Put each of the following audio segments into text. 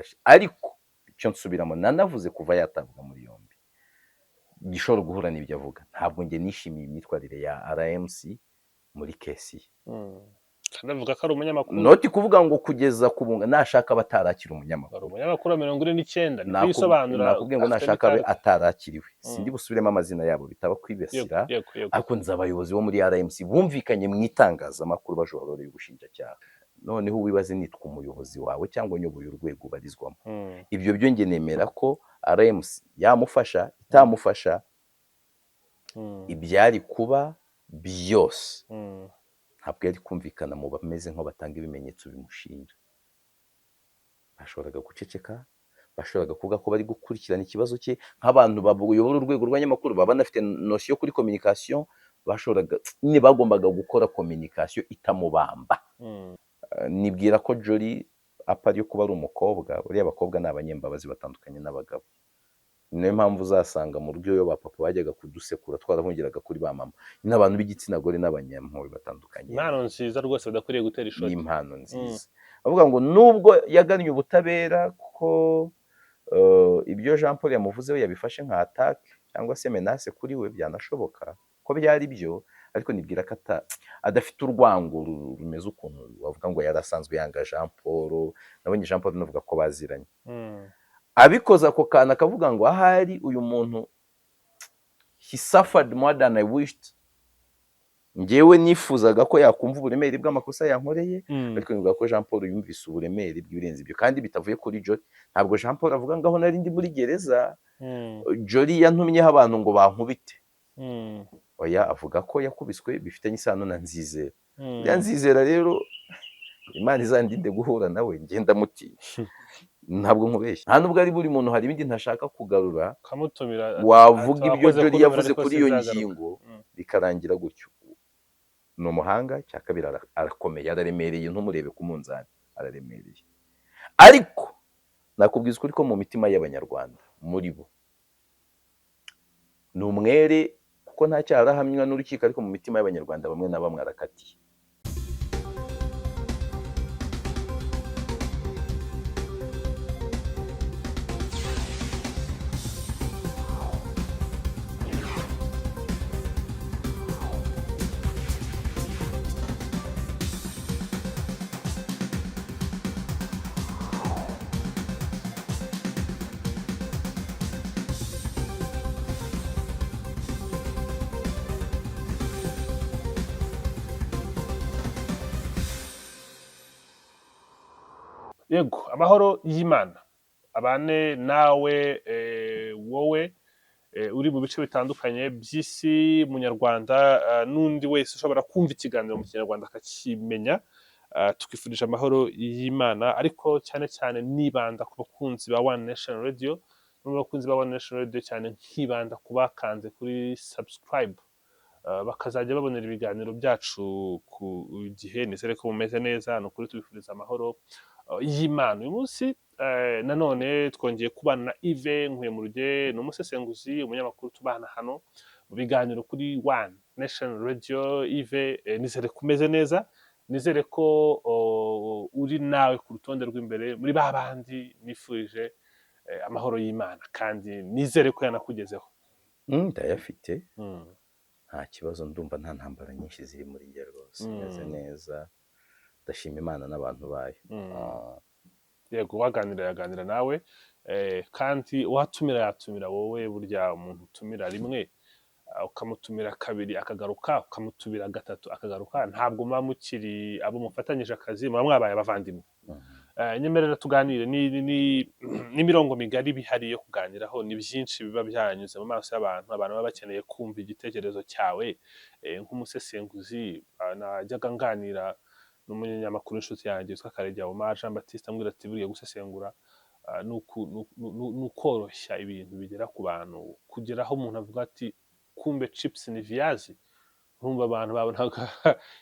bamufashe ariko icyo nsubiramo nanavuze kuva yatabwa muri yombi gishobora guhura n'ibyo avuga ntabwo njye nishimiye imyitwarire ya RMC muri kesi kandi avuga ko ari umunyamakuru noti kuvuga ngo kugeza ku bunga nashaka batarakira umunyamakuru ari umunyamakuru wa 49 ni kwisobanura nakubwiye ngo nashaka abe atarakiriwe sindi busubiremo amazina yabo bitaba kwibesira ariko nzi abayobozi bo muri RMC bumvikanye mu itangazamakuru bashobora gushinjacyaha noneho wibaze nitwa umuyobozi wawe cyangwa nyoboye urwego ubarizwamo ibyo byo nge nemera ko RMC yamufasha itamufasha ibyari kuba byose ntabwo yari kumvikana mu bameze nko batanga ibimenyetso bimushinja bashoboraga guceceka bashoboraga kuvuga ko bari gukurikirana ikibazo cye nk'abantu bayobora urwego rw'abanyamakuru baba banafite notion kuri communication bashoboraga nyine bagombaga gukora communication itamubamba nibwira ko Jolly apari yo kuba ari umukobwa uriya abakobwa ni abanyembabazi batandukanye n'abagabo niyo mpamvu uzasanga mu buryo yo ba papa bajyaga kudusekura twarahungiraga kuri ba mama n'abantu b'igitsina gore n'abanyampuhwe batandukanye impano nziza rwose badakwiriye gutera ishoti impano nziza bavuga ngo nubwo yagannye ubutabera kuko ibyo Jean Paul yamuvuzeho yabifashe nka attaque cyangwa se menace kuri we byanashoboka ko byari byo ariko nibwira ko adafite urwango rumeze ukuntu bavuga ngo yarasanzwe yanga Jean Paul nabonye Jean Paul navuga ko baziranye abikoza ako kana akavuga ngo ahari uyu muntu he suffered more than I wished ngewe nifuzaga ko yakumva uburemere bw'amakosa yankoreye ariko nivuga ko Jean Paul yumvise uburemere bw'ibirenze ibyo kandi bitavuye kuri Jolly ntabwo Jean Paul avuga ngaho nari ndi muri gereza Jolly yantumyeho abantu ngo bankubite oya avuga ko yakubiswe bifitanye isano na Nzizera ya Nzizera rero Imana izandinde guhura nawe ngenda mutinya ntabwo nkubeshya nta nubwo ari buri muntu hari ibindi ntashaka kugarura kamutumira wavuga ibyo Jolly yavuze kuri iyo ngingo bikarangira gutyo ni umuhanga cya kabiri arakomeye araremereye ntumurebe ku munzani araremereye ariko nakubwiza ukuri ko mu mitima y'abanyarwanda muri bo ni umwere kuko nta cyaha arahamywa n'urukiko ariko mu mitima y'abanyarwanda bamwe na bamwe arakatiye yego amahoro y'Imana abane nawe wowe uri mu bice bitandukanye by'isi munyarwanda n'undi wese ushobora kumva ikiganiro mu kinyarwanda akakimenya tukifurije amahoro y'Imana ariko cyane cyane nibanda ku bakunzi ba One Nation Radio n'abakunzi ba One Nation Radio cyane nkibanda kubakanze kuri subscribe bakazajya babonera ibiganiro byacu ku gihe nizere ko mumeze neza no kuri tubifuriza amahoro y'Imana uyu munsi nanone twongeye kubana na Yves Nkuyemuruge ni umusesenguzi umunyamakuru tubana hano mu biganiro kuri One Nation Radio Yves nizere kumeze neza nizere ko uri nawe ku rutonde rw'imbere muri babandi nifurije amahoro y'Imana kandi nizere ko yanakugezeho ndayafite nta kibazo ndumva nta ntambara nyinshi ziri muri njye rwose meze neza ndashima Imana n'abantu bayo yego yaganira nawe kandi uhatumira yatumira wowe burya umuntu utumira rimwe ukamutumira kabiri akagaruka ukamutumira gatatu akagaruka ntabwo muba mukiri abo mufatanyije akazi muba mwabaye abavandimwe nyemerera tuganire n'imirongo migari bihari yo kuganiraho ni byinshi biba byanyuze mu maso y'abantu baba bakeneye kumva igitekerezo cyawe nk'umusesenguzi najyaga nganira n'umunyamakuru inshuti yanjye witwa Karegeya Omar Jean Baptiste ambwira ati buriya gusesengura nukoroshya ibintu bigera ku bantu kugeraho umuntu avuga ati kumbe chips ni viazi urumva abantu babonaga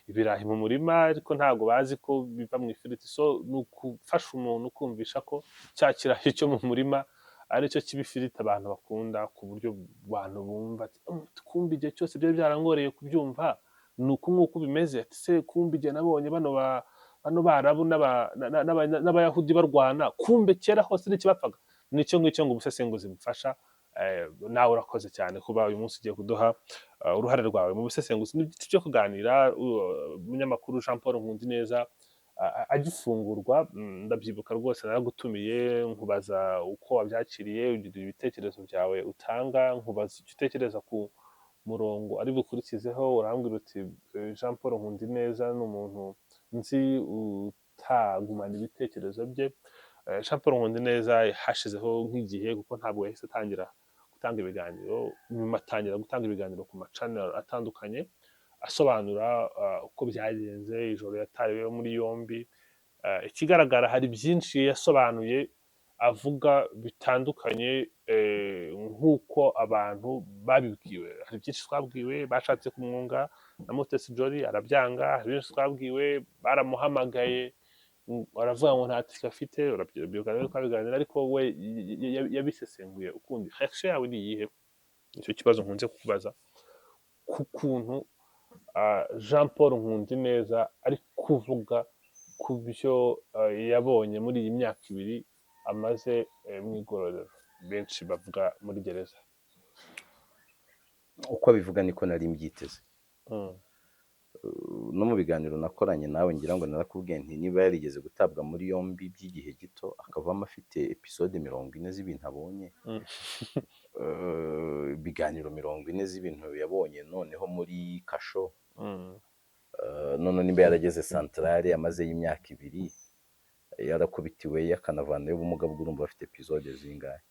ibirayi mu murima ariko ntago bazi ko biva mu ifiriti so nukufasha umuntu kumvisha ko cya kirayi cyo mu murima aricyo kibifiriti abantu bakunda ku buryo abantu bumva kumbe igihe cyose byari byarangoreye kubyumva nuko nk'uko bimeze se kumbe igihe nabonye bano bano barabu n'abayahudi barwana, kumbe kera hose n'ikibapfaga. Nicyo ngicyo ngo ubusesenguzi bufasha. Nawe urakoze cyane kuba uyu munsi ugiye kuduha uruhare rwawe mu busesenguzi n'igiti cyo kuganira. Umunyamakuru Jean Paul Nkundineza agifungurwa, ndabyibuka rwose naragutumiye nkubaza uko wabyakiriye, ugira ibitekerezo byawe utanga, nkubaza icyo utekereza ku murongo ari bukurikizeho. Urambwira uti Jean Paul Nkundineza ni umuntu nzi utagumana ibitekerezo bye. Jean Paul Nkundineza hashizeho nk'igihe, kuko ntabwo yahise atangira gutanga ibiganiro, nyuma atangira gutanga ibiganiro ku macannel atandukanye asobanura uko byagenze ijoro yatawe muri yombi. Ikigaragara hari byinshi yasobanuye avuga bitandukanye nk'uko abantu babibwiwe. Hari byinshi twabwiwe bashatse kumwunga na Mutesi Jolly arabyanga, hari byinshi twabwiwe baramuhamagaye aravuga ngo nta tike afite, urabyibuka rero twabiganira, ariko we yabisesenguye ukundi. Reaction yawe ni iyihe? Nicyo kibazo nkunze kukubaza ku kuntu Jean Paul Nkundineza ari kuvuga ku byo yabonye muri iyi myaka 2 amaze mu igororero, benshi bavuga muri gereza. Uko abivuga niko nari mbyiteze. No mu biganiro nakoranye nawe ngira ngo narakubwiye nti niba yarigeze gutabwa muri yombi by'igihe gito akavamo afite episode 40 z'ibintu abonye, ibiganiro 40 z'ibintu yabonye noneho muri kasho, none nimba yarageze centrale amaze y'imyaka 2 yarakubitiwe yakanavanayo ubumuga bw'urumva afite episode zingahe.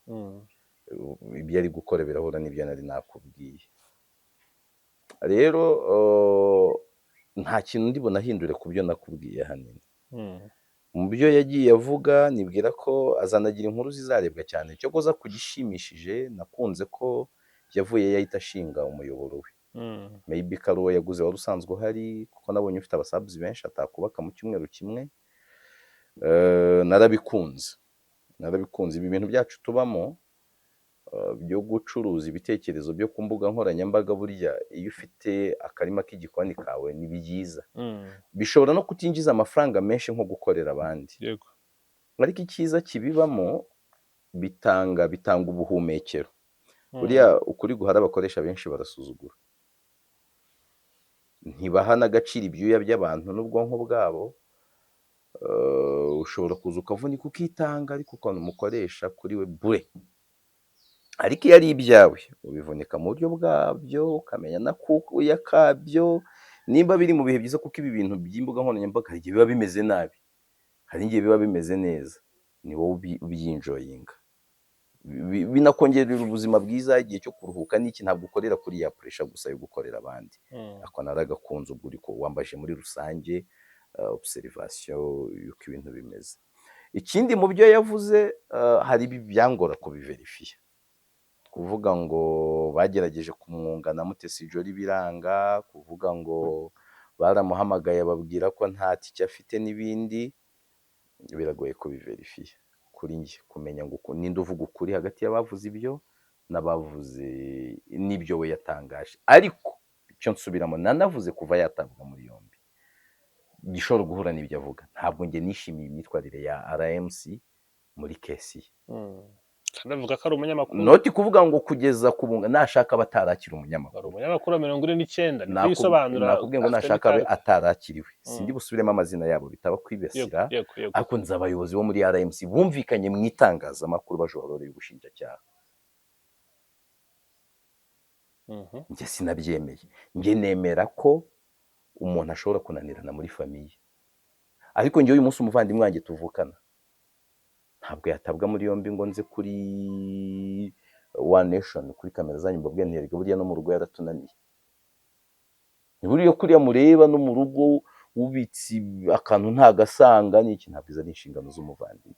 Ibyo ari gukora birahura n'ibyo nari nakubwiye. Rero nta kintu ndibona ahindure ku byo nakubwiye hanini. Mu byo yagiye avuga nibwira ko azanagira inkuru zizarebwa cyane. Cyo koza kugishimishije nakunze ko yavuye yahita ashinga umuyoboro we. Maybe Karuwa yaguze wari usanzwe uhari, kuko nabonye ufite abasubs benshi atakubaka mu cyumweru kimwe. Narabikunze ibi bintu byacu tubamo byo gucuruza ibitekerezo byo ku mbuga nkoranyambaga. Burya iyo ufite akarima k'igikoni kawe ni byiza, bishobora no kutinjiza amafaranga menshi nko gukorera abandi, yego, ariko icyiza kibibamo bitanga ubuhumekero. Burya ukuri guhara abakoresha benshi barasuzugura, ntibaha n'agaciro ibyuya by'abantu n'ubwonko bwabo. Ushobora kuza ukavunika ukitanga, ariko ukuntu umukoresha kuri we bure. Ariko iyo ari ibyawe ubivunika mu buryo bwabyo, ukamenya nakuya kabyo, nimba biri mu bihe byiza, kuko ibi bintu by'imbuga nkoranyambaga hari igihe biba bimeze nabi, hari igihe biba bimeze neza, ni wowe ubyinjoyinga, binakongerera ubuzima bwiza. Igihe cyo kuruhuka n'iki, ntabwo ukorera kuri ya pressure gusa yo gukorera abandi. Ako naragakunze, ubwo uriko wambaje muri rusange observation yuko ibintu bimeze. Ikindi mu byo yavuze, hari byangora kubiverifiya, kuvuga ngo bagerageje kumwunga na Mutesi Jolly biranga, kuvuga ngo baramuhamagaye babwira ko nta tike afite n'ibindi, biragoye kubiverifiya kuri njye, kumenya ngo ninde uvuga ukuri hagati y'abavuze ibyo n'abavuze n'ibyo we yatangaje. Ariko icyo nsubiramo, nanavuze kuva yatabwa muri yombi gishobora guhura n'ibyo avuga. Ntabwo njye nishimiye imyitwarire ya RMC muri kesi. Kanavuga ko ari umunyamakuru, noti kuvuga ngo kugeza kubunga nashaka batarakira umunyamakuru. Umunyamakuru 49 ni kwisobanura. Nakubwiye ngo nashaka abe atarakiriwe. Sindi busubiremo amazina yabo bitaba kwibesira, ariko nzi abayobozi bo muri RMC bumvikanye mu itangazamakuru bajororeye ubushinjacyaha. Njye sinabyemeye. Njye nemera ko umuntu ashobora kunanirana muri famiye, ariko njye uyu munsi umuvandimwe wanjye tuvukana ntabwo yatabwa muri yombi ngo nze kuri One Nation kuri kamera zanyu mbabwiye nterega burya no mu rugo yaratunaniye. Buriya kuriya mureba no mu rugo ubitsi akantu ntagasanga n'iki, ntabwo izo ari inshingano z'umuvandimwe.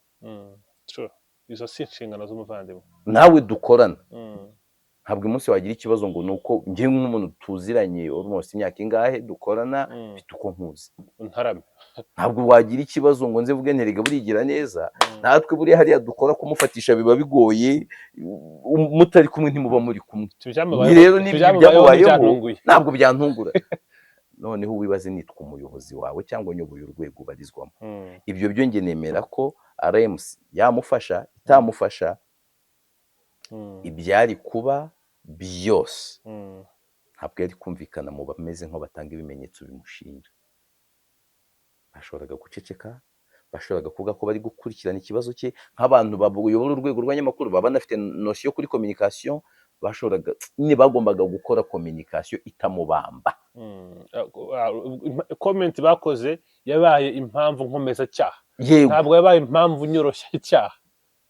Izo si inshingano z'umuvandimwe nawe dukorana. Ntabwo umunsi wagira ikibazo ngo nuko njye nk'umuntu tuziranye almost imyaka ingahe dukorana bita uko nkuzi ntarame, ntabwo wagira ikibazo ngo nze vuge nterega burigira neza. Natwe buriya hariya dukora kumufatisha biba bigoye, mutari kumwe ntimuba muri kumwe. Rero n'ibyo byamubayeho ntabwo byantungura. noneho wibaze nitwa umuyobozi wawe cyangwa nyoboye urwego ubarizwamo. Mm. Ibyo byo njye nemera ko RMC yamufasha itamufasha, Mm. ibyari kuba byose Mm. ntabwo yari kumvikana mu bameze nko batanga ibimenyetso bimushinja. Bashoboraga guceceka, bashoboraga kuvuga ko bari gukurikirana ikibazo cye nk'abantu bayobora urwego rw'abanyamakuru baba banafite nosiyo kuri communication, bashoboraga nyine bagombaga gukora communication itamubamba. Comment bakoze yabaye impamvu nkomezacyaha, Yego, ntabwo yabaye impamvu nyoroshya icyaha.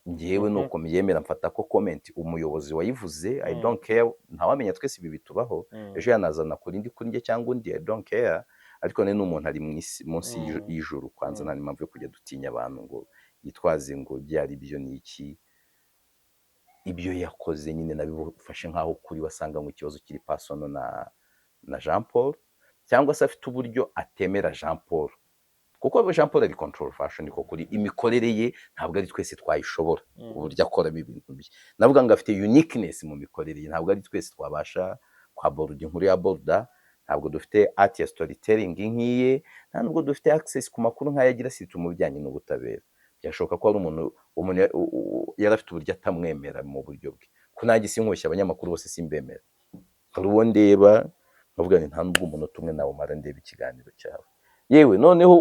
njyewe nuko mbyemera, mfata ko comment umuyobozi wayivuze I don't care, ntawamenya twese ibi bitubaho, ejo yanazana kuri ndi kuri njye cyangwa undi I don't care, ariko ni n'umuntu ari munsi y'ijuru, kwanza nta impamvu yo kujya dutinya abantu ngo yitwaze ngo byari byo ni iki. Ibyo yakoze nyine nabifashe nkaho kuri wasanga mu kibazo kiri pasono na Jean Paul, cyangwa se afite uburyo atemera Jean Paul, kuko Jean Paul ari control fashion, niko kuri imikorere ye ntabwo ari twese twayishobora, uburyo akoramo ibintu bye, navuga ngo afite uniqueness mu mikorere ye, ntabwo ari twese twabasha kwa board inkuru ya borda, ntabwo dufite art ya storytelling nk'iye, nta nubwo dufite access ku makuru nk'ayagira situ mu bijyanye n'ubutabera. Byashoboka ko ari umuntu yari afite uburyo atamwemera mu buryo bwe, ko nanjye sinkoshya abanyamakuru bose simbemera, hari uwo ndeba nkavuga nti nta nubwo umunota umwe nawumara ndeba ikiganiro cyawe. Yewe noneho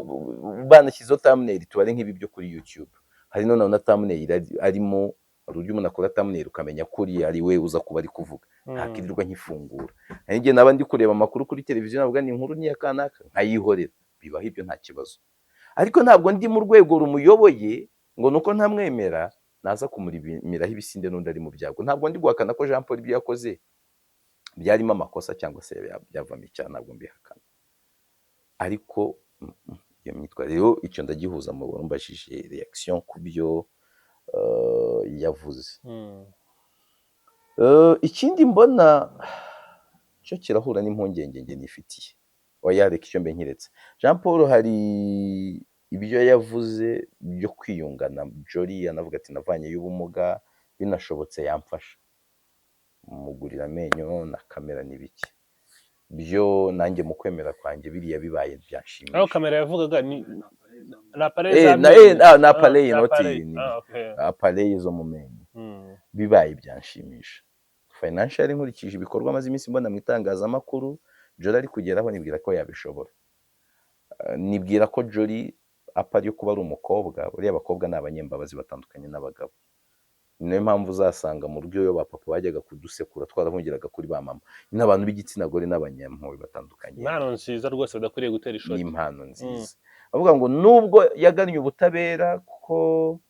banashyizeho thumbnail tubare nk'ibi byo kuri YouTube, hari noneho na thumbnail arimo, hari uburyo umuntu akora thumbnail ukamenya kuri ari we uza kuba ari kuvuga, ntakirirwa nkifungura. Nanjye naba ndi kureba amakuru kuri televiziyo navuga ni inkuru ni akanaka nkayihorera, bibaho ibyo nta kibazo. Ariko ntabwo ndi mu rwego rumuyoboye ngo nuko ntamwemera naza kumurimiraho ibisinde n'undi ari mu byago. Ntabwo ndi guhakana ko Jean Paul ibyo yakoze byarimo amakosa cyangwa se byavamo icyaha, ntabwo mbihakana, ariko iyo myitwarire rero icyo ndagihuza mu mbashije reaction ku byo yavuze. Ikindi mbona cyo kirahura n'impungenge nge nifitiye, oya reka icyo mbe nkiretse. Jean Paul hari ibyo yavuze byo kwiyungana Jolie, anavuga ati navanyeyo ubumuga, binashobotse yamfasha mugurira amenyo na kamera n'ibiki, byo nanjye mu kwemera kwanjye biriya bibaye byashimisha. Aho kamera yavugaga ni na appareil zo mu menyo, bibaye byanshimisha. Financial nkurikije ibikorwa amaze iminsi mbona mu itangazamakuru Jolie ari kugeraho, nibwira ko yabishobora. Nibwira ko Jolie apari yo kuba ari umukobwa, uriya abakobwa ni abanyembabazi batandukanye n'abagabo. Niyo mpamvu uzasanga mu rugo iyo ba papa bajyaga kudusekura twaravungiraga kuri ba mama, ni abantu b'igitsina gore n'abanyampuhwe batandukanye. Impano nziza rwose badakwiriye gutera ishoti. Ni impano nziza. Bavuga ngo nubwo yagannye ubutabera kuko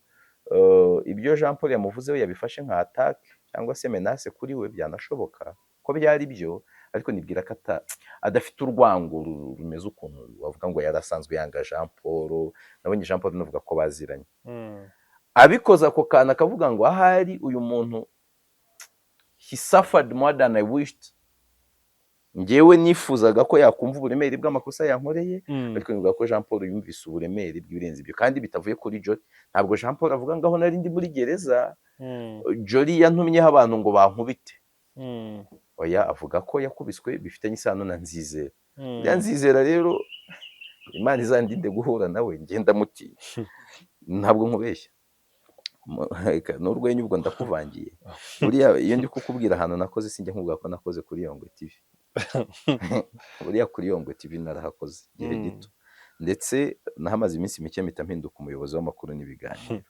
ibyo Jean Paul yamuvuzeho yabifashe nka attaque cyangwa se menace kuri we, byanashoboka ko byari byo, ariko nibwira ko adafite urwango rumeze ukuntu wavuga ngo yarasanzwe yanga Jean Paul. Nabonye Jean Paul navuga ko baziranye, abikoza ako kana akavuga ngo ahari uyu muntu he suffered more than I wished. Njyewe nifuzaga ko yakumva uburemere bw'amakosa yankoreye, ariko nivuga ko Jean Paul yumvise uburemere bw'ibirenze ibyo, kandi bitavuye kuri Jolie. Ntabwo Jean Paul avuga ngo aho nari ndi muri gereza Jolie yantumyeho abantu ngo bankubite, oya avuga ko yakubiswe bifitanye isano na Nzizera. Ya Nzizera rero Imana izandinde guhura nawe, ngenda mutinya, ntabwo nkubeshya. N'urwenya ubwo ndakuvangiye, buriya iyo ndi kukubwira ahantu nakoze sinjya nkubwira ko nakoze kuri Yongwe TV. Buriya kuri Yongwe TV narahakoze igihe gito, ndetse nahamaze iminsi mike mpita mpinduka umuyobozi w'amakuru n'ibiganiro.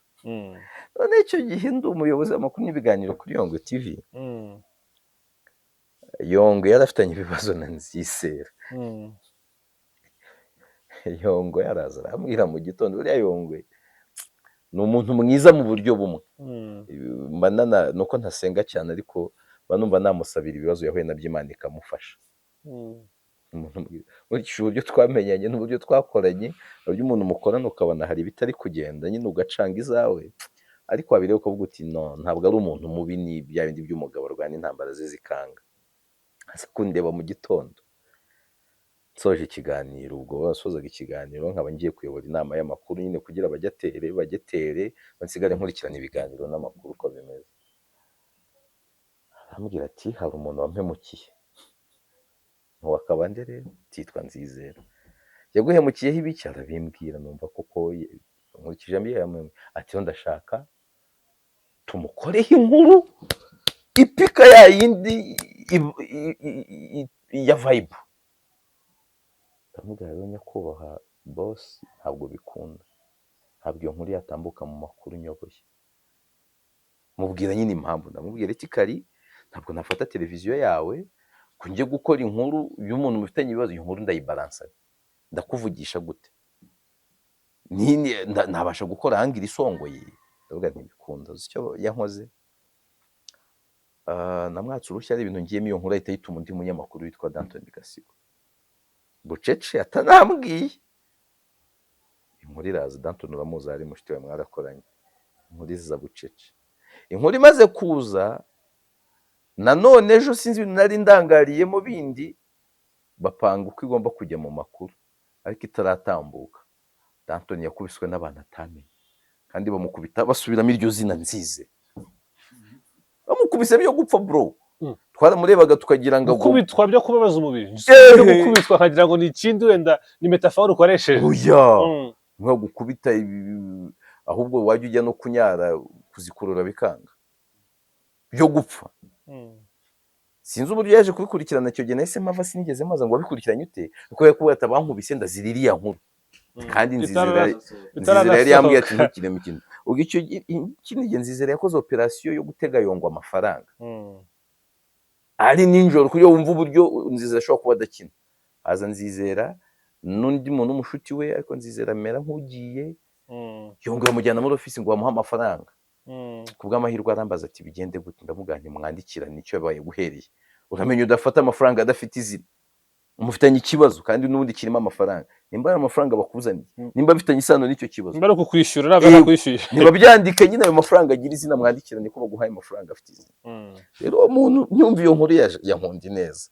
None icyo gihe ndi umuyobozi w'amakuru n'ibiganiro kuri Yongwe TV, Yongwe yarafitanye ibibazo na Nzisera. Yongwe yaraza arambwira mu gitondo, buriya Yongwe ni umuntu mwiza mu buryo bumwe, nuko ntasenga cyane ariko numva namusabira ibibazo yahuye nabyo Imana ikamufasha. Nkurikije uburyo twamenyanye n'uburyo twakoranye, uburyo umuntu mukorana ukabona hari ibitari kugenda nyine ugacanga izawe, ariko wabireba ukavuga uti no, ntabwo ari umuntu mubi, ni bya bindi by'umugabo arwana intambara ze zikanga. Aza kundeba mu gitondo nsoje ikiganiro, ubwo basozaga ikiganiro nkaba ngiye kuyobora inama y'amakuru nyine kugira bagetere bansigare nkurikirana ibiganiro n'amakuru uko bimeze. Arambwira ati hari umuntu wampemukiye, ntiwakabande rero titwa Nzizera yaguhemukiyeho ibiki arabimbwira numva koko nkurikije ambiyamwe ati ndashaka tumukoreho inkuru ipika ya yindi ya vibe ndamubwira rero nyakubahwa boss ntabwo bikunda ntabwo iyo nkuru yatambuka mu makuru nyoboye mubwira nyine impamvu ndamubwira iki kari ntabwo nafata televiziyo yawe kunjye gukora inkuru y'umuntu mufitanye ibibazo iyo nkuru ndayibalansa ndakuvugisha gute nini ntabasha gukora hangira isongoye ndavuga ntibikunda uzi icyo yankoze namwatse urushya ari ibintu ngiyemo iyo nkuru ahita yituma undi munyamakuru witwa Danton Gasigo bucece atanambwiye inkuru iraza Danton uramuzi ari mushiti we mwarakoranye inkuru iza bucece inkuru imaze kuza nanone ejo sinzi ibintu nari ndangariyemo bindi bapanga uko igomba kujya mu makuru ariko itaratambuka Danton yakubiswe n'abantu atamenye kandi bamukubita basubiramo iryo zina Nzize bamukubise byo gupfa bro twaramurebaga tukagira ngo gukubitwa byo kubabaza umubiri byo gukubitwa nkagira ngo ni ikindi wenda ni metaphore ukoresheje nko gukubita ahubwo wajya ujya no kunyara kuzikurura bikanga byo gupfa sinzi uburyo yaje kubikurikirana icyo gihe nahise mpava sinigeze maze ngo abikurikiranye ute kuko yakubaye atabankubise ndaziririya nkuru kandi Nzizera yari yambwiye ati ntukire mu kintu ubwo icyo kintu Nzizera yakoze operasiyo yo gutega yongwa amafaranga ari ninjoro kuyo wumva uburyo Nzizera ashobora kuba adakina aza Nzizera n'undi muntu umushuti we ariko Nzizera amera nk'ugiye yongera mujyana muri ofisi ngo bamuhe amafaranga kubw'amahirwe arambaza ati bigende gute ndamuganye mwandikira nicyo yabaye guhereye uramenya udafata amafaranga adafite izina umufitanye ikibazo kandi n'ubundi kirimo amafaranga nimba ari amafaranga bakuzaniye nimba bifitanye isano n'icyo kibazo nimba ari kukwishyura ntabwo ari kwishyuye niba byandika nyine ayo mafaranga agira izina mwandikira niko baguhaye amafaranga afite izina rero uwo muntu nyumva iyo nkuru yankundi neza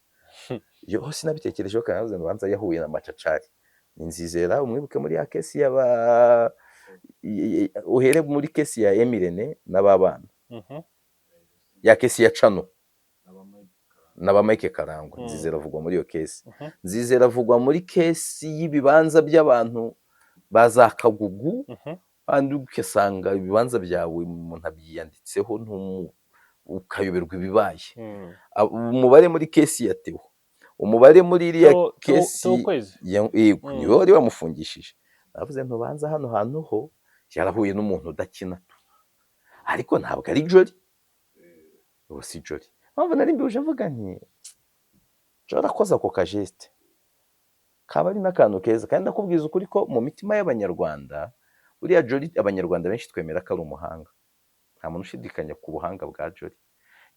iyo hose nabitekerejeho kandi navuze ngo banza yahuye na macacari ni Nzizera umwibuke muri ya kesi yaba uhere muri kesi ya Emirene n'ababana ya kesi ya Cano n'aba Mike Karangwa Nzizera avugwa muri iyo kesi Nzizera avugwa muri kesi y'ibibanza by'abantu bazakagugu kandi ukasanga ibibanza byawe umuntu abyiyanditseho ukayoberwa ibibaye umubare muri kesi ya Theo umubare muri iriya kesi niwe wari wamufungishije navuze ntubanza hano hantu ho yarahuye n'umuntu udakina ariko ntabwo ari Jolly uwo si Jolly mpamvu nari mbije mvuga nti Jolly akoze ako kajeste kaba ari n'akantu keza kandi nakubwiza ukuri ko mu mitima y'abanyarwanda buriya Jolly abanyarwanda benshi twemera ko ari umuhanga nta muntu ushidikanya ku buhanga bwa Jolly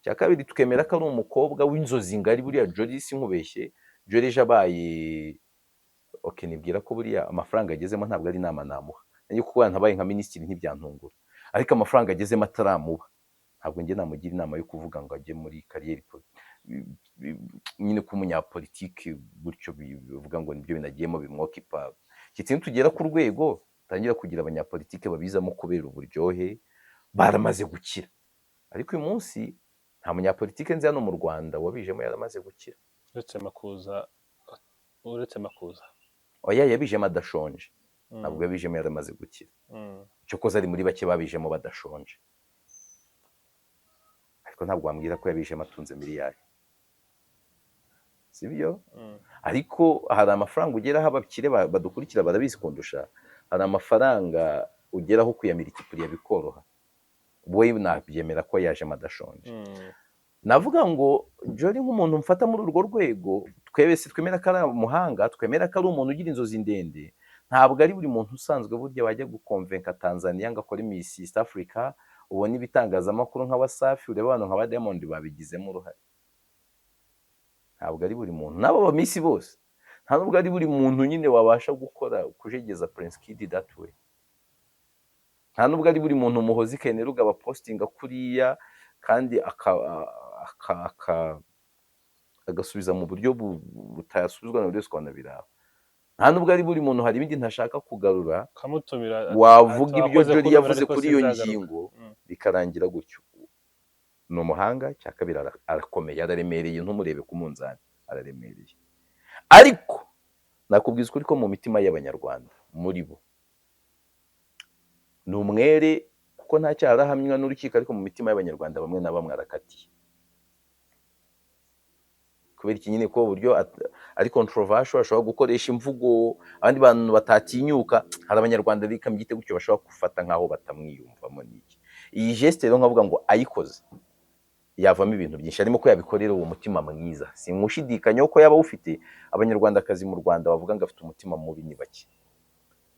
cya kabiri twemera ko ari umukobwa w'inzozi ngari buriya Jolly si nkubeshye Jolly abaye nibwira ko buriya amafaranga agezemo ntabwo ari inama namuha nanjye kuko ntabaye nka minisitiri ntibyantungura ariko amafaranga agezemo ataramuba ntabwo njye namugira inama yo kuvuga ngo ajye muri kariyeri nyine k'umunyapolitiki gutyo bivuga ngo nibyo binagiyemo bimwokipa kitindi tugera ku rwego tangira kugira abanyapolitike babizamo kubera uburyohe baramaze gukira ariko uyu munsi nta munyapolitike nzi hano mu Rwanda wabijemo yaramaze gukira uretse Makuza oya yabijemo adashonje ntabwo yabijemo yaramaze gukira cyo koza ari muri bake babijemo badashonje ariko ntabwo wambwira ko yabijemo atunze miliyari sibyo ariko hari amafaranga ugeraho abakire badukurikira barabizi kundusha hari amafaranga ugeraho kuyamilitipuriya bikoroha wowe nabyemera ko yajemo adashonje navuga ngo Jolly nk'umuntu mfata muri urwo rwego twebese twemera ko ari umuhanga twemera ko ari umuntu ugira inzozi ndende ntabwo ari buri muntu usanzwe burya wajya gukonvenka Tanzania ngo akore Miss East Africa ubona ibitangazamakuru nka Wasafi ureba abantu nka ba Diamond babigizemo uruhare ntabwo ari buri muntu nabo ba Miss bose nta nubwo ari buri muntu nyine wabasha gukora kujegeza Prince Kid that way nta nubwo ari buri muntu umuhozi kenera ugaba postinga kuriya kandi agasubiza mu buryo butayasubizwa na buri wese ukabona biraba nta nubwo ari buri muntu hari ibindi ntashaka kugarura wavuga ibyo Jolly yavuze kuri iyo ngingo bikarangira gutyo ni umuhanga cya kabiri arakomeye araremereye ntumurebe ku munzani araremereye ariko nakubwiza ukuri ko mu mitima y'abanyarwanda muri bo ni umwere kuko nta cyaha arahamywa n'urukiko, ariko mu mitima y'abanyarwanda bamwe na bamwe arakatiye. Kubera iki nyine ko uburyo ari controversial, ashobora gukoresha imvugo abandi bantu batatinyuka, hari abanyarwanda bika mbyite gutyo bashobora gufata nkaho batamwiyumvamo n'iki. Iyi geste rero nkavuga ngo ayikoze yavamo ibintu byinshi, arimo ko yabikorera uwo mutima mwiza. Simushidikanya ko yaba ufite abanyarwandakazi mu Rwanda bavuga ngo afite umutima mubi ni bake.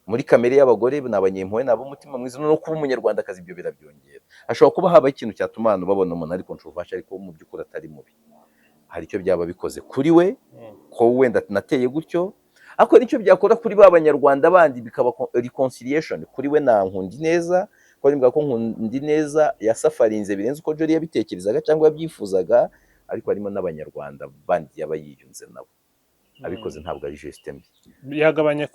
Muri kamere y'abagore ni abanyempuhwe, nabo umutima mwiza, no kuba umunyarwandakazi ibyo birabyongera. Hashobora kuba haba ikintu cyatuma abantu babona umuntu ari controversial ariko mu by'ukuri atari mubi. Hari icyo byaba bikoze kuri we ko wenda nateye gutyo, ariko nicyo byakora kuri ba banyarwanda bandi bikaba reconciliation. Kuri we na Nkundineza, ko nimbwa ko Nkundineza yasafarinze birenze uko Jolly yabitekerezaga cyangwa yabyifuzaga, ariko harimo n'abanyarwanda bandi yaba yiyunze nabo. Abikoze ntabwo ari geste mbi. Yagabanya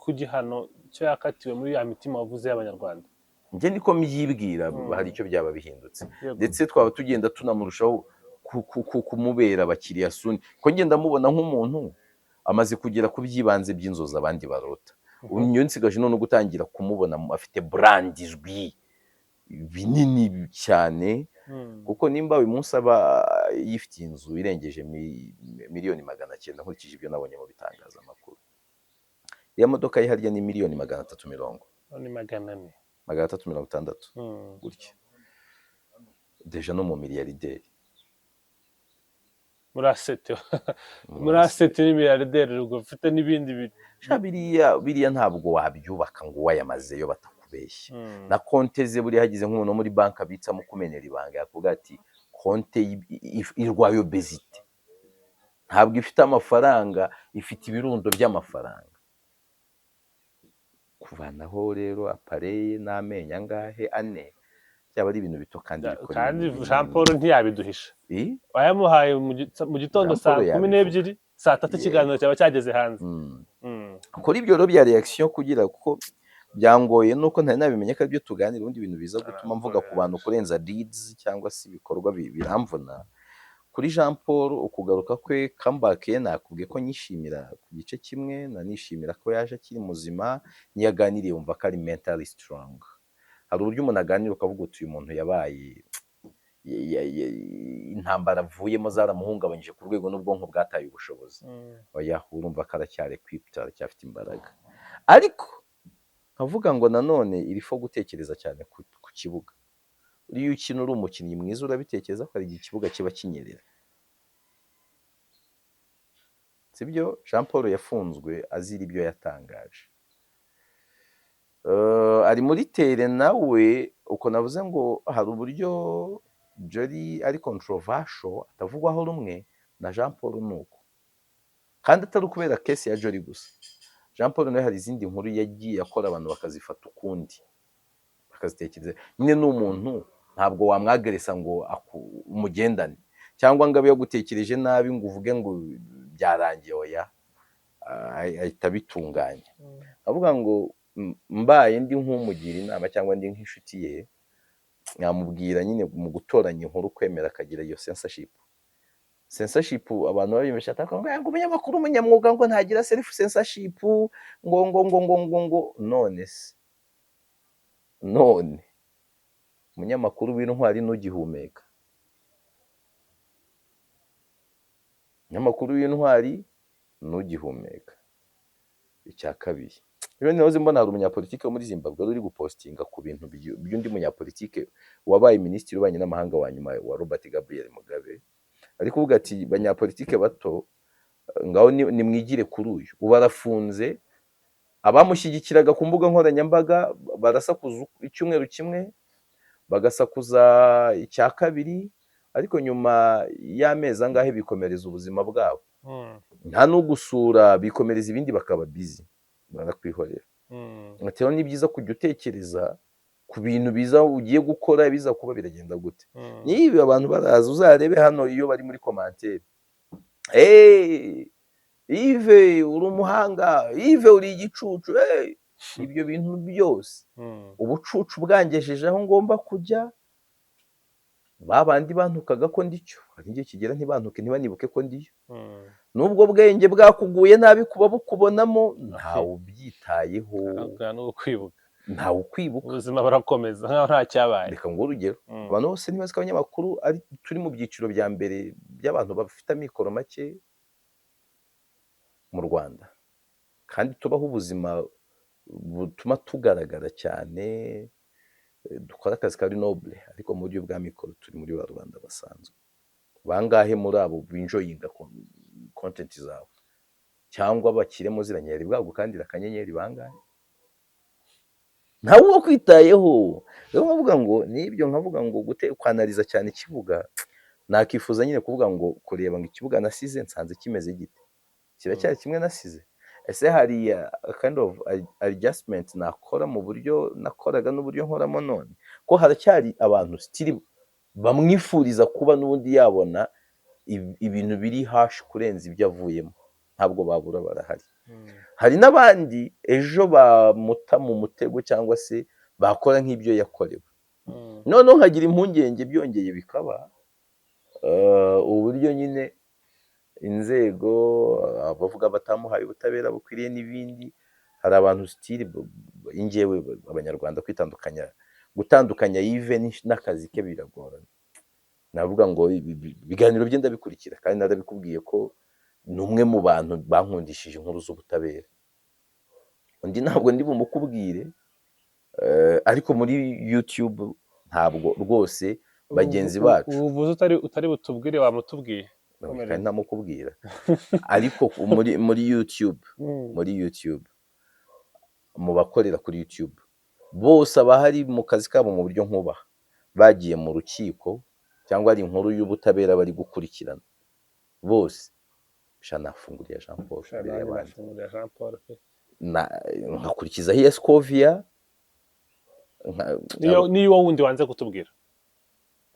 ku gihano cyo yakatiwe muri ya mitima wavuze y'abanyarwanda. Njye niko mbyibwira, hari icyo byaba bihindutse, ndetse twaba tugenda tunamurushaho kumubera abakiriya suni, ko ngenda mubona nk'umuntu amaze kugera ku byibanze by'inzozi abandi barota. Ubu nsigaje none gutangira kumubona afite brand ijwi binini cyane, kuko nimba uyu munsi aba yifitiye inzu irengeje miliyoni 900 nkurikije ibyo nabonye mu bitangazamakuru. Iya modoka ye harya ni miliyoni 350, ni 400, 360 gutya. Deja no mu miliyarderi muri asete n'imiliyarderi ubwo ufite n'ibindi biriya ntabwo wabyubaka ngo wayamazeyo batakubeshya. Na konte ze buri hagize nk'umuntu muri banki abitsamo kumenera ibanga yakuvuga ati konte irwaye obesity, ntabwo ifite amafaranga, ifite ibirundo by'amafaranga. Kuvanaho rero apareye n'amenyo angahe 4 byaba ari ibintu bito kandi bikora. Kandi Jean Paul ntiyabiduhisha. Wayamuhaye mu gitondo saa 12, saa 3 ikiganiro cyaba cyageze hanze. Kuri ibyo rero bya reaction kugira kuko byangoye nuko ntari nabimenye ko ibyo tuganira ubundi ibintu biza gutuma mvuga ku bantu kurenza deeds cyangwa se ibikorwa biramvuna. Kuri Jean Paul ukugaruka kwe comeback ye nakubwiye ko nyishimira ku gice kimwe, nanishimira ko yaje akiri muzima, niyaganiriye wumva ko ari mentally strong. Hari uburyo umuntu aganira ukavuga uti uyu muntu yabaye intambara avuyemo zaramuhungabanyije ku rwego n'ubwonko bwataye ubushobozi. Oya, urumva ko aracyari equipped, aracyafite imbaraga. Ariko nkavuga ngo nanone irifo gutekereza cyane ku kibuga. Iyo ukina uri umukinnyi mwiza urabitekereza ko ari ikibuga kiba kinyerera. Sibyo Jean Paul yafunzwe azira ibyo yatangaje. Ari muri tere nawe uko navuze ngo hari uburyo Jolly ari controversial atavugwaho rumwe na Jean Paul nuko, kandi atari kubera case ya Jolly gusa. Jean Paul nawe hari izindi nkuru yagiye akora abantu bakazifata ukundi bakazitekereza. Nyine n'umuntu ntabwo wamwageresa ngo umugendane cyangwa ngo abe yagutekereje nabi ngo uvuge ngo byarangiye. Oya, ahita bitunganya. Avuga ngo mbaye ndi nk'umugira inama cyangwa ndi nk'inshuti ye, nyamubwira nyine mu gutoranya inkuru kwemera akagira iyo censorship. Abantu babimesha ataka ngo umunyamakuru umunyamwuga ngo ntagira self censorship ngo none se umunyamakuru w'intwari n'ugihumeka. Umunyamakuru w'intwari n'ugihumeka. Icya kabiri rero nihoze mbona hari umunyapolitike wo muri Zimbabwe uri gupostinga ku bintu by'undi munyapolitike wabaye minisitiri w'ububanyi n'amahanga wa nyuma wa Robert Gabriel Mugabe, ari kuvuga ati banyapolitike bato ngaho nimwigire kuri uyu. Ubu arafunze, abamushyigikiraga ku mbuga nkoranyambaga barasakuza icyumweru kimwe, bagasakuza icya kabiri, ariko nyuma y'amezi angahe bikomereza ubuzima bwabo. Nta no gusura, bikomereza ibindi bakaba busy, barakwihorera. Ati ni byiza kujya utekereza ku bintu biza ugiye gukora, biza kuba biragenda gute. Niba abantu baraza uzarebe hano iyo bari muri commentaire, Yves uri umuhanga, Yves uri igicucu, ibyo bintu byose ubucucu bwangejeje aho ngomba kujya, babandi bantukaga ko ndicyo hari igihe kigera ntibantuke ntibanibuke ko ndiyo, Mm. n'ubwo bwenge bwakuguye nabi kuba bukubonamo ntawe ubyitayeho, Ntabwo ni ukwibuka, ntawe ukwibuka. ubuzima burakomeza nkaho nta cyabaye. Reka nguhe urugero, Mm. abantu bose ntibazi ko abanyamakuru turi mu byiciro bya mbere by'abantu bafite amikoro make mu Rwanda, kandi tubaho ubuzima butuma tugaragara cyane, dukora akazi kari noble, ariko mu buryo bwa mikoro turi muri ba rubanda basanzwe. Bangahe muri abo binjoyinga content zawe cyangwa bakire mu ziranyeri bwagukandira akanyenyeri bangahe? Ntawe uba kwitayeho. Rero nkavuga ngo nibyo, nkavuga ngo kwanariza cyane ikibuga, nakifuza nyine kuvuga ngo kureba ngo ikibuga nasize nsanze kimeze gite, kiracyari kimwe nasize. Ese hari kind of adjustment nakora mu buryo nakoraga n'uburyo nkoramo none, ko haracyari abantu still bamwifuriza kuba n'ubundi yabona ibintu biri hash kurenza ibyo avuyemo, ntabwo babura, barahari. Hari n'abandi ejo bamuta mu mutego cyangwa se bakora nk'ibyo yakorewe, noneho nkagira impungenge byongeye bikaba uburyo nyine inzego abavuga batamuhaye ubutabera bukwiriye n'ibindi. Hari abantu still ingewe abanyarwanda gutandukanya even n'akazi ke biragorana. Navuga ngo ibiganiro bye ndabikurikira kandi narabikubwiye ko ni umwe mu bantu bankundishije inkuru z'ubutabera. Undi ntabwo ndi bumukubwire, ariko muri YouTube ntabwo rwose bagenzi bacu. Uvuze utari butubwire wamutubwiye kandi ntamukubwira, ariko muri YouTube mu bakorera kuri YouTube bose abahari mu kazi kabo mu buryo nkubaha, bagiye mu rukiko cyangwa ari inkuru y'ubutabera bari gukurikirana, bose nafunguriye Jean Paul nkakurikizaho iya Scovia. niyo wundi wanze kutubwira,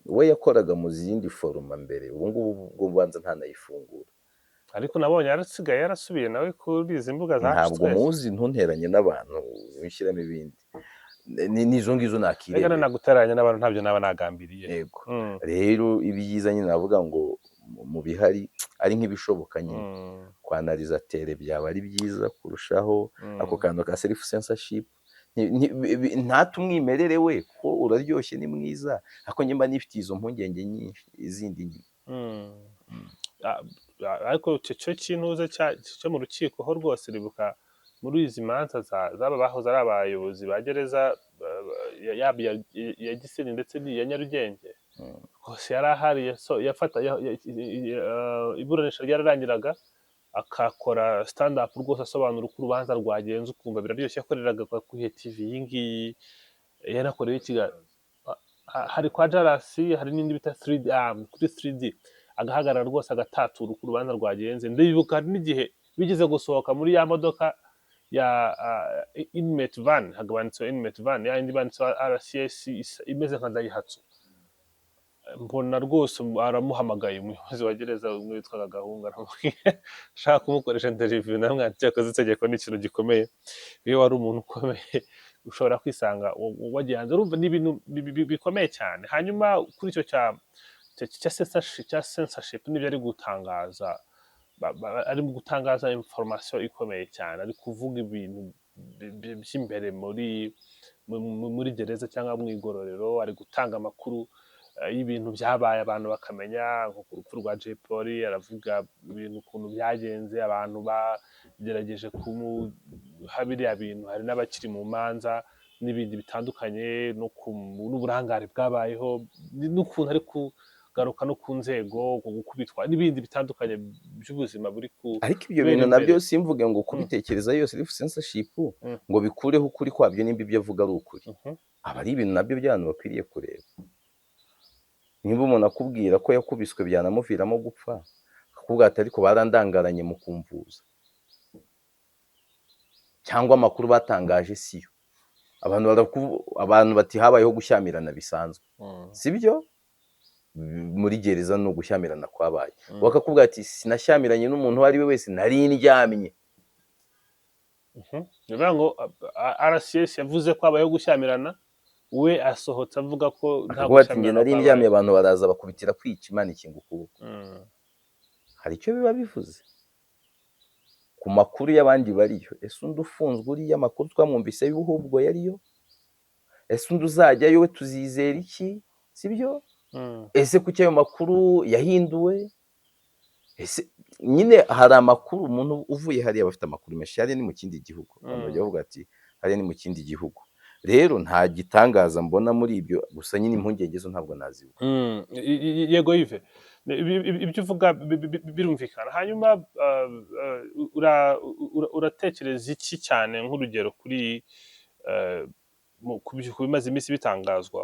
we yakoraga mu zindi foruma mbere, ubu ngubu ubanza ntanayifungura, ariko nabonye yarasigaye yarasubiye nawe kuri izi mbuga zacu. Ntabwo muzi, ntunteranye n'abantu wishyiramo ibindi, n'izo ngizo nakireba. Reka naguteranya n'abantu ntabyo naba nagambiriye. Yego. Rero ibyiza nyine navuga ngo mu bihari ari nk'ibishoboka nyine kwanariza tere byaba ari byiza kurushaho. Ako kantu ka self censorship ntatumwimerere we ko uraryoshye ni mwiza, ako nyuma nifitiye izo mpungenge nyinshi izindi nyine. Ariko cyo kintuze cyo mu rukiko ho rwose ribuka muri izi manza zaba bahoze ari abayobozi ba gereza yaba ya Gisenyi ndetse n'iya Nyarugenge, rwose yari ahari yafata iburanisha ryararangiraga akakora stand up rwose asobanura uko urubanza rwagenze, ukumva biraryoshye. Yakoreraga kuri TV iyi ngiyi, yanakoreye ikiganiro hari kwa Jarasi, hari n'indi bita 3D kuri 3D, agahagarara rwose agatatura uko urubanza rwagenze. Ndibuka hari n'igihe bigeze gusohoka muri ya modoka ya inmate van, hagabanitse inmate van ya indi banditse RCS imeze nka Daihatsu, mbona rwose aramuhamagaye umuyobozi wa gereza umwe witwaga Gahunga, aramubwira shaka kumukoresha interview, namwe cyakoze itegeko n'ikintu gikomeye. Iyo wari umuntu ukomeye ushobora kwisanga wagiye hanze, urumva n'ibintu bikomeye cyane. Hanyuma kuri icyo cya censorship n'ibyo ari gutangaza, ari gutangaza information ikomeye cyane, ari kuvuga ibintu by'imbere muri gereza cyangwa mu igororero, ari gutanga amakuru y'ibintu byabaye abantu bakamenya, nko ku rupfu rwa Jay Polly aravuga ibintu ukuntu byagenze, abantu bagerageje kumuha biriya bintu, hari n'abakiri mu manza n'ibindi bitandukanye, n'uburangare bwabayeho, n'ukuntu ari kugaruka no ku nzego, gukubitwa n'ibindi bitandukanye by'ubuzima buri ku. Ariko ibyo bintu nabyo simvuge ngo kubitekereza yose self censorship ngo bikureho ukuri kwabyo, nimba ibyo avuga ari ukuri, aba ari ibintu nabyo by'abantu bakwiriye kureba. Niba umuntu akubwira ko yakubiswe byanamuviramo gupfa, akakubwira ati ariko barandangaranye mu kumvuza, cyangwa amakuru batangaje siyo, abantu bati habayeho gushyamirana bisanzwe, sibyo? Muri gereza no gushyamirana kwabaye, bakakubwira ati sinashyamiranye n'umuntu uwo ari we wese, nari ndyamye. Nivuga ngo RCS yavuze ko habayeho gushyamirana we asohotse avuga ko nta akavuga ati njye gushyamirana nari kwabaye. ndyamye abantu baraza bakubitira kwica Imana ikinga ukuboko. Mm. Hari icyo biba bivuze ku makuru y'abandi bariyo. Ese undi ufunzwe uriya amakuru twamwumvise y'uhubwo yariyo? Ese undi uzajyayo we tuzizera iki? Sibyo? Mm. Ese kuki ayo makuru yahinduwe? Ese nyine hari amakuru umuntu uvuye hariya bafite amakuru menshi, hariya ni mu kindi gihugu. Abantu bajya bavuga ati hariya ni mu kindi gihugu. Rero nta gitangaza mbona muri ibyo, gusa nyine impungenge zo ntabwo nazibuka. Yego Yves, ibyo uvuga birumvikana. Hanyuma uratekereza iki cyane nk'urugero kuri ku bimaze iminsi bitangazwa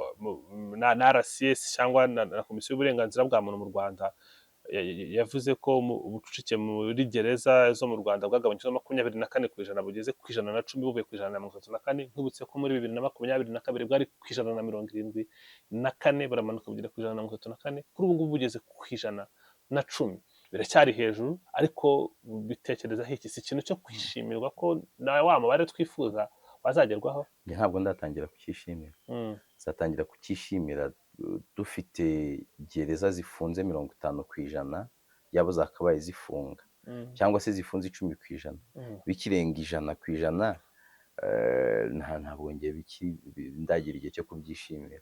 na RCS cyangwa na komisiyo y'uburenganzira bwa muntu mu Rwanda, yavuze ko ubucucike muri gereza zo mu Rwanda bwagabanyijwe na 24% bugeze ku 110 buvuye ku 134. Nkibutse ko muri 2022 bwari ku 174 baramanuka bugera ku 134. Kuri ubu ngubu bugeze ku 110. Biracyari hejuru, ariko bitekerezaho iki? Si ikintu cyo kwishimirwa ko na wa mubare twifuza wazagerwaho? Ntabwo ndatangira kucyishimira. Zatangira kucyishimira dufite gereza zifunze 50% yabo zakabaye zifunga, cyangwa se zifunze 10%. Bikirenga 100%, ntabwo ngiye ndagira igihe cyo kubyishimira.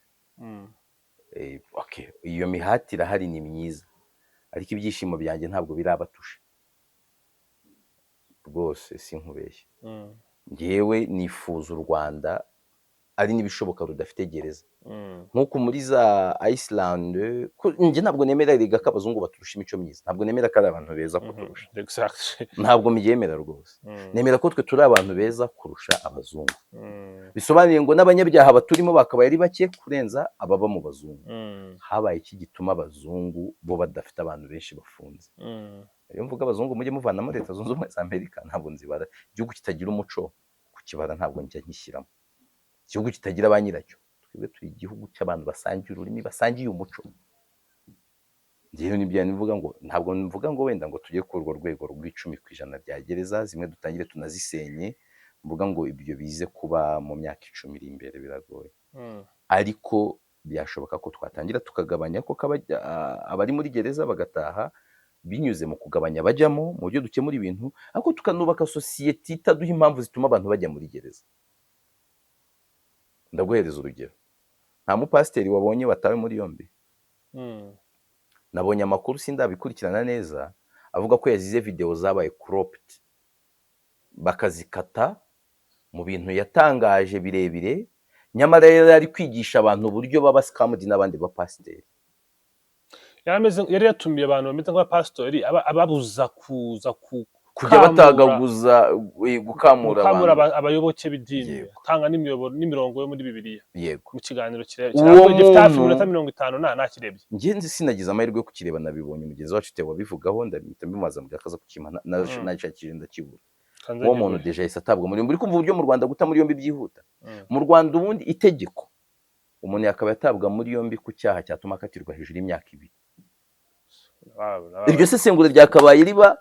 Okay, iyo mihati irahari ni myiza, ariko ibyishimo byanjye ntabwo birabatusha rwose, sinkubeshye. Ngewe nifuza u Rwanda ari n'ibishoboka rudafite gereza, nk'uko muri za Iceland. Njye ntabwo nemera riga ko abazungu baturusha imico myiza, ntabwo nemera ko ari abantu beza kuturusha. Ntabwo mbyemera rwose. Nemera ko twe turi abantu beza kurusha abazungu. Bisobanuye ngo n'abanyabyaha baturimo bakabaye ari bake kurenza ababa mu bazungu. Habaye iki gituma abazungu bo badafite abantu benshi bafunze? Iyo mvuga abazungu mujye muvanamo Leta Zunze Ubumwe za Amerika, ntabwo nzibara. Igihugu kitagira umuco kukibara ntabwo njya nkishyiramo. Igihugu kitagira ba nyiracyo. Twebwe turi igihugu cy'abantu basangiye ururimi, basangiye umuco. Njyewe nibyo nivuga ngo ntabwo mvuga ngo wenda ngo tujye ku urwo rwego rw'10% bya gereza zimwe dutangire tunazisenye, mvuga ngo ibyo bize kuba mu myaka 10 iri imbere, biragoye. Ariko byashoboka ko twatangira tukagabanya ko abari muri gereza bagataha binyuze mu kugabanya bajyamo mu buryo dukemura ibintu, ariko tukanubaka sosiyete itaduha impamvu zituma abantu bajya muri gereza. Ndaguhereza urugero, nta mupasiteri wabonye watawe muri yombi. Nabonye amakuru sindabikurikirana neza avuga ko yazize video zabaye cropped, bakazikata mu bintu yatangaje birebire, nyamara yari kwigisha abantu uburyo baba scammed n'abandi bapasiteri. Yari yatumiye abantu bameze nk'abapasitori ababuza kuza kujya batagaguza gukamura abayoboke b'idini, atanga n'imirongo yo muri Bibiliya. Yego, mu kiganiro kirekire gifite hafi iminota 50 nakirebye. Ngenzi sinagize amahirwe yo kukireba, nabibonye umugezi wacu Theo wabivugaho, ndabita mbimaza mu byakaza kukimana nashakije ndakibura. Uwo muntu deja isatabwa muri muri kumva uburyo mu Rwanda guta muri yombi byihuta. Mu Rwanda ubundi itegeko umuntu yakaba yatabwa muri yombi ku cyaha cyatuma akatirwa hejuru y'imyaka 2. Iryo sesengura ryakabaye riba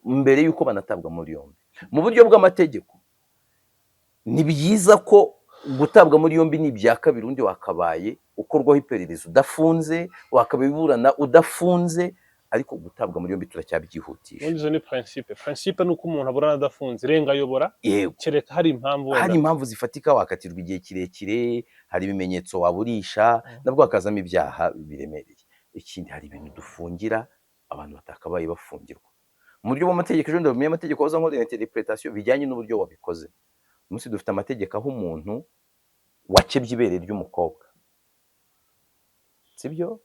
mbere yuko banatabwa muri yombi. Mu buryo bw'amategeko ni byiza ko gutabwa muri yombi ni ibya kabiri, undi wakabaye ukorwaho iperereza udafunze, wakabiburana udafunze, ariko gutabwa muri yombi turacyabyihutisha. Izo ni principe nuko umuntu aburana adafunze, renga yobora kereka hari impamvu zifatika, wakatirwa igihe kirekire, hari ibimenyetso waburisha, nabwo hakazamo ibyaha biremereye. Ikindi hari ibintu dufungira abantu batakabaye bafungirwa mu buryo bw'amategeko. Ejo ndabumye amategeko aza nkora interpretation bijyanye n'uburyo wabikoze. Umunsi dufite amategeko aho umuntu wakebye ibere ry'umukobwa, sibyo,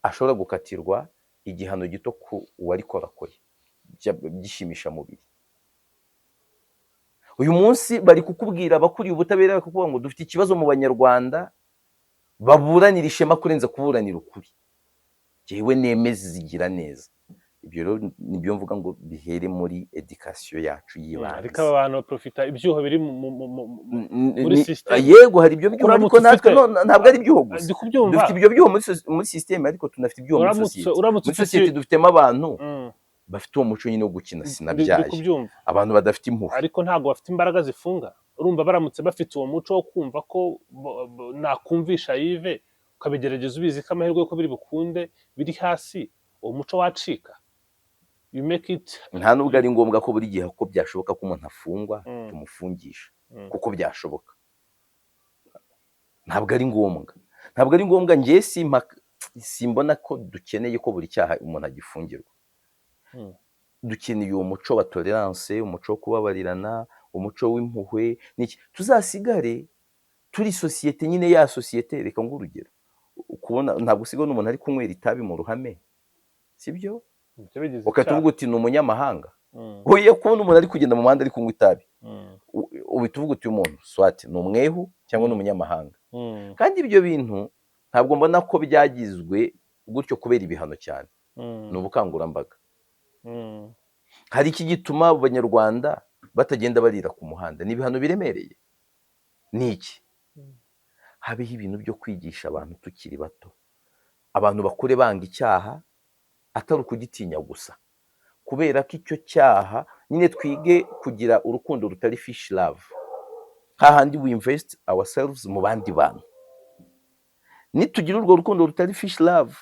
ashobora gukatirwa igihano gito ku uwari korakoye gishimisha mubiri. Uyu munsi bari kukubwira abakuriye ubutabera kuko ngo dufite ikibazo mu Banyarwanda baburanira ishema kurenza kuburanira ukuri. Jewe nemeze zigira neza. Ibyo rero nibyo mvuga ngo bihere muri education yacu yibanze. Ariko abantu baprofita ibyuho biri muri system. Yego hari ibyo byuho, ariko natwe ntabwo ari ibyuho gusa. Dufite ibyo byuho muri system, ariko tunafite ibyuho muri society. Muri society dufitemo abantu bafite uwo muco nyine wo gukina sinabyaje, abantu badafite impuhwe, ariko ntago bafite imbaraga zifunga. urumva baramutse bafite uwo muco wo kumva ko nakumvisha Yves ukabigerageza ubizi ko amahirwe yuko biri bukunde biri hasi, uwo muco wacika. You make it. nta nubwo ari ngombwa ko buri gihe ko byashoboka ko umuntu afungwa tumufungisha kuko byashoboka, ntabwo ari ngombwa, ntabwo ari ngombwa. Njye simbona ko dukeneye ko buri cyaha umuntu agifungirwa. Dukeneye uwo muco wa tolerance, umuco wo kubabarirana, umuco w'impuhwe n'iki. Tuzasigare turi sosiyete nyine, ya sosiyete. Reka ngo urugero, kubona ntabwo usigaye n'umuntu ari kunywera itabi mu ruhame, sibyo? Ukatuvuga uti ni umunyamahanga. Oya, kubona umuntu ari kugenda mu muhanda ari kunywa itabi, uhita uvuga uti uyu muntu swati ni umwehu cyangwa ni umunyamahanga. Kandi ibyo bintu ntabwo mbona ko byagizwe gutyo kubera ibihano cyane, ni ubukangurambaga. Hari iki gituma abanyarwanda batagenda barira ku muhanda? Ni ibihano biremereye. Ni iki? Habeho ibintu byo kwigisha abantu tukiri bato, abantu bakure banga icyaha atari ukugitinya gusa, kubera ko icyo cyaha nyine twige kugira urukundo rutari fish love, hahandi we invest ourselves mu bandi bantu. Nitugira urwo rukundo rutari fish love,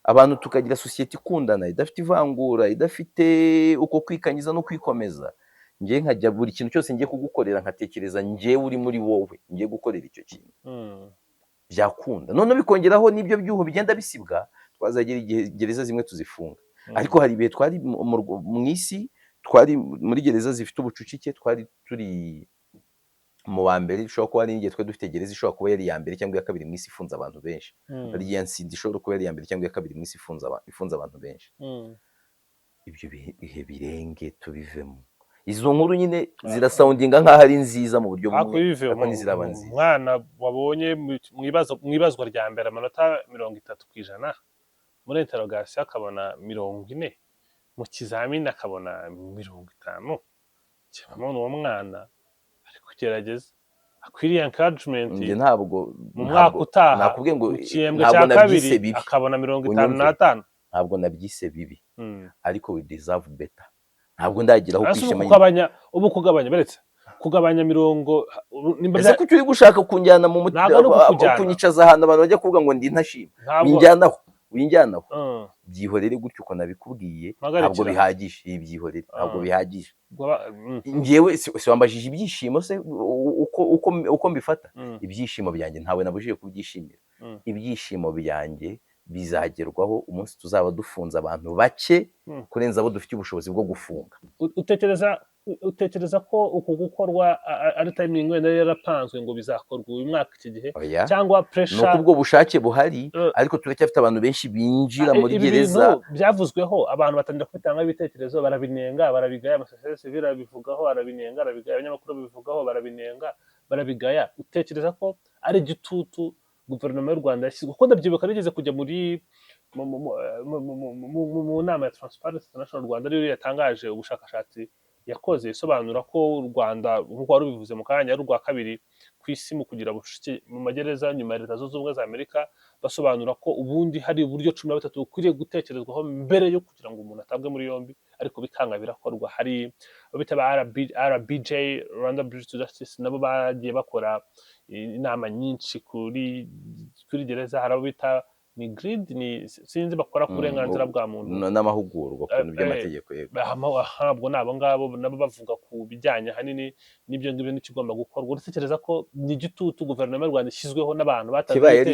abantu tukagira sosiyete ikundana, idafite ivangura, idafite uko kwikanyiza no kwikomeza. Njye nkajya buri kintu cyose ngiye kugukorera nkatekereza njyewe uri muri wowe ngiye gukorera icyo kintu, byakunda. None bikongeraho n'ibyo byuho bigenda bisibwa, twazagira igihe gereza zimwe tuzifunga. Ariko hari ibihe twari mu isi, twari muri gereza zifite ubucucike, twari turi mu wa mbere. Bishobora kuba ari igihe twari dufite gereza ishobora kuba yari iya mbere cyangwa iya kabiri mu isi ifunze abantu benshi. Hari igihe nsindi ishobora kuba yari iya mbere cyangwa iya kabiri mu isi ifunze abantu benshi. Ibyo bihe birenge tubivemo. Izo nkuru nyine zirasoundinga nk'aho ari nziza mu buryo bumwe, ariko ntiziraba nziza. Umwana wabonye mu ibazwa rya mbere amanota 30%, muri interrogation akabona 40, mu kizamini akabona 50, cyangwa uwo mwana ari kugerageza akwiriye encouragement. Njye ntabwo mu mwaka utaha nakubwiye ngo ntabwo nabyise bibi, akabona 55. Ntabwo nabyise bibi, ariko we deserve better. Ntabwo ndagira aho kwishima ubu kugabanya beretse kugabanya 50. Ese kuki uri gushaka kunjyana mu mutima, kunyicaza ahantu abantu bajya kuvuga ngo ndi ntashima? Winjyanaho byihorere gutyo uko nabikubwiye. Ntabwo bihagije, byihorere, ntabwo bihagije. Njyewe si wambajije ibyishimo se uko mbifata? Ibyishimo byanjye ntawe nabujije kubyishimira. Ibyishimo byanjye bizagerwaho umunsi tuzaba dufunze abantu bake kurenza abo dufite ubushobozi bwo gufunga. Utekereza ko uku gukorwa ari timing wenda yarapanzwe ngo bizakorwa uyu mwaka iki gihe, cyangwa pressure? Nuko ubwo bushake buhari, ariko turacyafite abantu benshi binjira muri gereza. Byavuzweho, abantu batangira kubitanga ibitekerezo, barabinenga, barabigaya. Amasosiyete sivile abivugaho, arabinenga, arabigaya. Abanyamakuru babivugaho, barabinenga, barabigaya. Utekereza ko ari igitutu guverinoma y'u Rwanda yashyizwe? Kuko ndabyibuka nigeze kujya muri mu nama ya Transparency International Rwanda, ariyo yatangaje ubushakashatsi yakoze isobanura ko u Rwanda, nk'uko wari ubivuze mu kanya, ari urwa kabiri ku isi mu kugira ubucucike mu magereza nyuma ya Leta Zunze Ubumwe za Amerika. Basobanura ko ubundi hari uburyo 13 bukwiriye gutekerezwaho mbere yo kugira ngo umuntu atabwe muri yombi, ariko bikanga birakorwa. Hari abita RBJ, Rwanda Bridge to Justice, nabo bagiye bakora inama nyinshi kuri gereza. Hari abo bita ni grid, ni sinzi bakora ku burenganzira bwa muntu n'amahugurwa ku bintu by'amategeko. Ntabwo nabo ngabo nabo bavuga ku bijyanye hanini n'ibyo ngibyo n'ikigomba gukorwa. Utekereza ko ni igitutu guverinoma y'u Rwanda ishyizweho n'abantu kibaye ari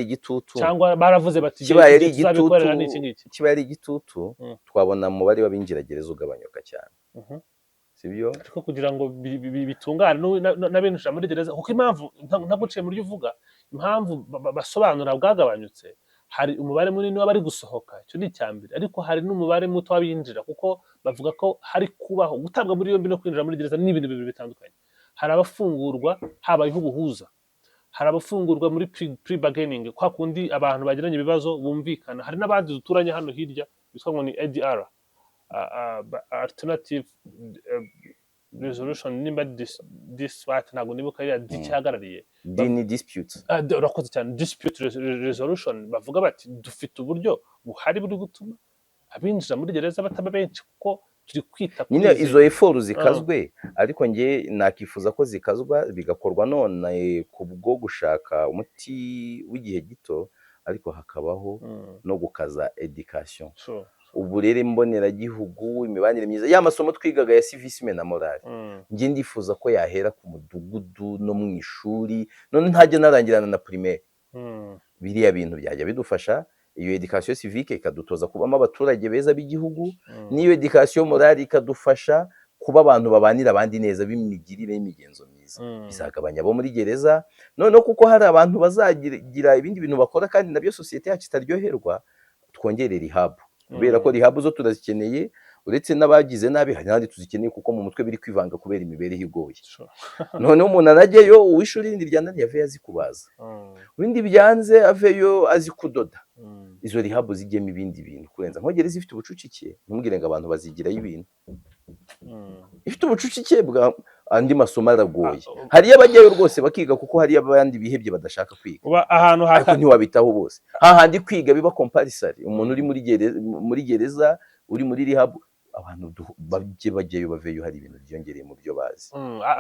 igitutu cyangwa baravuze bati kibaye ari igitutu twabona umubare w'abinjira gereza ugabanyuka cyane, sibyo? Ariko kugira ngo bitungane n'abinjira muri gereza, kuko impamvu ntaguciye mu ryo uvuga, impamvu basobanura bwagabanyutse, hari umubare munini w'abari gusohoka, icyo ni icyambere, ariko hari n'umubare muto w'abinjira, kuko bavuga ko hari kubaho gutabwa muri yombi no kwinjira muri gereza n'ibintu bibiri bitandukanye. Hari abafungurwa habayeho ubuhuza, hari abafungurwa muri pre-bargaining, kwa kundi abantu bagiranye ibibazo bumvikana. Hari n'abandi duturanye hano hirya bitwa ngo ni ADR, alternative resolution, nimba dispute, ntabwo nibuka iriya gihagarariye ni dispute. Urakoze cyane, dispute resolution. Bavuga bati dufite uburyo buhari buri gutuma abinjira muri gereza bataba benshi, kuko turi kwita kuri nyine izi izo effort Ah, zikazwe ariko njye nakifuza ko zikazwa bigakorwa none kubwo gushaka umuti w'igihe gito ariko hakabaho mm, no gukaza education sure, uburere mboneragihugu imibanire myiza ya masomo twigaga ya civisme na morale mm, njye ndifuza ko yahera ku mudugudu no mu ishuri none ntajya narangirana na primaire mm, biriya bintu byajya bidufasha iyo education civique ikadutoza kubamo abaturage beza b'igihugu mm, n'iyo education morale ikadufasha kuba abantu babanira abandi neza b'imigirire y'imigenzo myiza mm, bizagabanya abo muri gereza noneho kuko hari abantu bazagira ibindi bintu bakora kandi nabyo sosiyete yacu itaryoherwa twongere rehab kubera ko mm, rehab zo turazikeneye uretse n'abagize nabi hari n'abandi tuzikeneye kuko mu mutwe biri kwivanga kubera imibereho igoye sure, noneho umuntu anajyayo uw'ishuri rindi ryananiye aveyo azi kubaza mm, ibindi byanze aveyo azi kudoda mm, izo rehab zijyemo ibindi bintu kurenza nko gereza ifite ubucucike ntumubwire ngo abantu bazigirayo ibintu mm. ifite ubucucike bwa andi masomo Ah, aragoye hariyo abajyayo rwose bakiga kuko hariyo abandi bihebye badashaka kwiga uba ahantu ariko haka ntiwabitaho bose hahandi kwiga biba comparisari umuntu uri muri gereza uri muri rehab abantu bajyayo baveyo hari ibintu byongereye mu byo bazi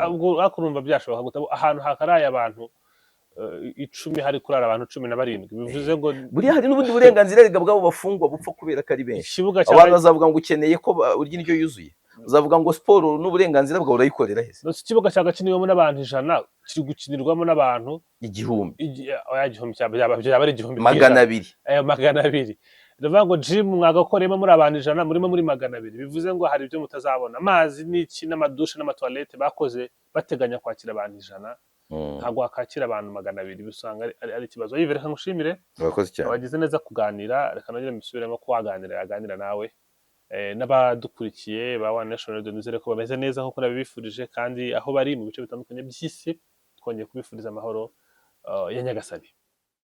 ubwo ariko urumva byashoboka gute ahantu hakaraye abantu 10 hari kurara abantu 17 bivuze ngo buriya hari n'ubundi burenganzira rega bw'abo bafungwa bupfa kubera ko ari benshi ikibuga abantu cyaba bazavuga ngo ukeneye ko urya indyo yuzuye uzavuga ngo siporo n'uburenganzira bwawe urayikorera hese ikibuga cyagakinirwamo n'abantu 100 kiri gukinirwamo n'abantu igihumbi igihumbi byaba ari igihumbi magana abiri magana abiri ndavuga ngo gym mwagakoremo muri abantu 100 murimo muri magana abiri bivuze ngo hari ibyo mutazabona amazi n'iki n'amadushe n'amatoilette bakoze bateganya kwakira abantu 100 ntabwo wakakira abantu 200 bisanga ari ikibazo yive reka ngushimire urakoze cyane wagize neza kuganira reka nongere mbisubiremo ko yaganira nawe n'abadukurikiye ba One Nation Radio nizere ko bameze neza nk'uko nabibifurije kandi aho bari mu bice bitandukanye by'isi twongeye kubifuriza amahoro ya Nyagasani